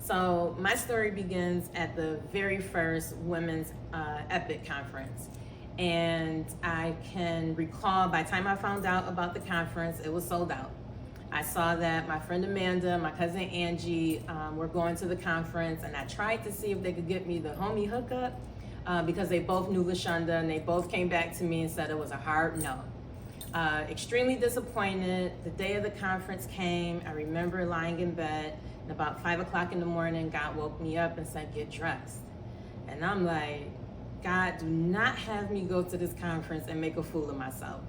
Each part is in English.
So my story begins at the very first Women's Epic Conference. And I can recall by the time I found out about the conference, it was sold out. I saw that my friend Amanda, my cousin Angie were going to the conference, and I tried to see if they could get me the homie hookup because they both knew LaShonda, and they both came back to me and said it was a hard no. Extremely disappointed. The day of the conference came. I remember lying in bed, and about 5 o'clock in the morning, God woke me up and said, get dressed. And I'm like, God, do not have me go to this conference and make a fool of myself.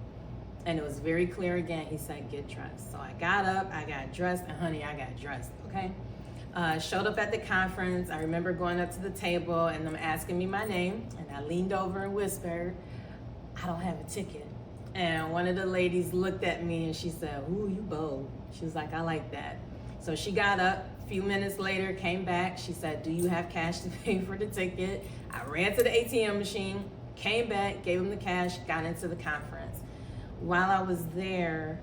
And it was very clear again. He said, get dressed. So I got up, I got dressed, and honey, I got dressed, okay? Showed up at the conference. I remember going up to the table and them asking me my name, and I leaned over and whispered, I don't have a ticket. And one of the ladies looked at me and she said, ooh, you bold. She was like, I like that. So she got up, a few minutes later, came back. She said, do you have cash to pay for the ticket? I ran to the ATM machine, came back, gave him the cash, got into the conference. While I was there,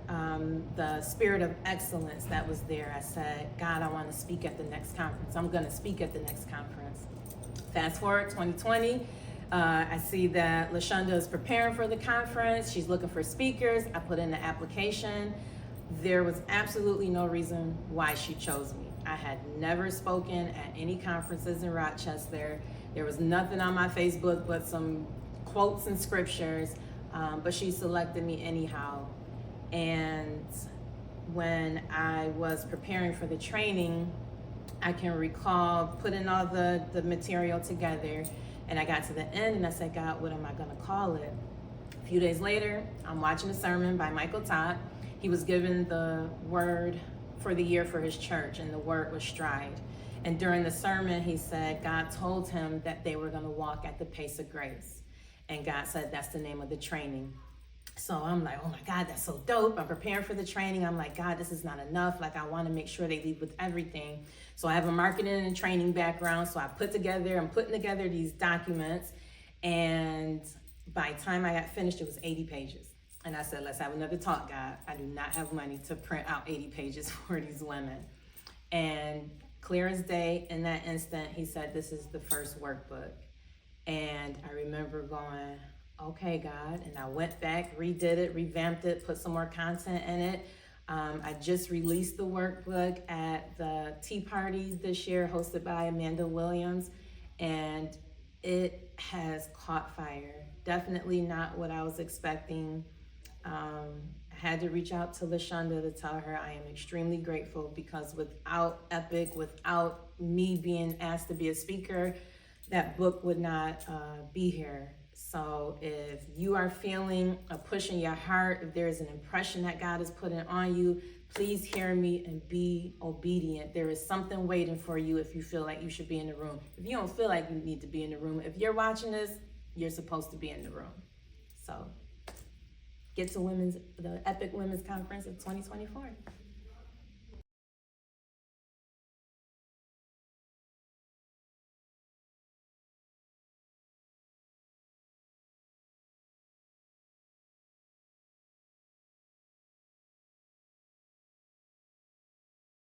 the spirit of excellence that was there, I said, God, I want to speak at the next conference. I'm going to speak at the next conference. Fast forward 2020, I see that LaShonda is preparing for the conference. She's looking for speakers. I put in the application. There was absolutely no reason why she chose me. I had never spoken at any conferences in Rochester. There was nothing on my Facebook but some quotes and scriptures. But she selected me anyhow. And when I was preparing for the training, I can recall putting all the material together, and I got to the end and I said, God, what am I gonna call it? A few days later, I'm watching a sermon by Michael Todd. He was given the word for the year for his church, and the word was stride. And during the sermon, he said God told him that they were gonna walk at the pace of grace. And God said, that's the name of the training. So I'm like, oh my God, that's so dope. I'm preparing for the training. I'm like, God, this is not enough. Like, I want to make sure they leave with everything. So I have a marketing and training background. So I'm putting together these documents. And by the time I got finished, it was 80 pages. And I said, let's have another talk, God. I do not have money to print out 80 pages for these women. And clear as day, in that instant, he said, this is the first workbook. And I remember going, okay, God. And I went back, redid it, revamped it, put some more content in it. I just released the workbook at the Tea Party this year, hosted by Amanda Williams. And it has caught fire. Definitely not what I was expecting. I had to reach out to LaShonda to tell her I am extremely grateful, because without Epic, without me being asked to be a speaker, that book would not be here. So if you are feeling a push in your heart, if there is an impression that God is putting on you, please hear me and be obedient. There is something waiting for you if you feel like you should be in the room. If you don't feel like you need to be in the room, if you're watching this, you're supposed to be in the room. So get to the Epic Women's Conference of 2024.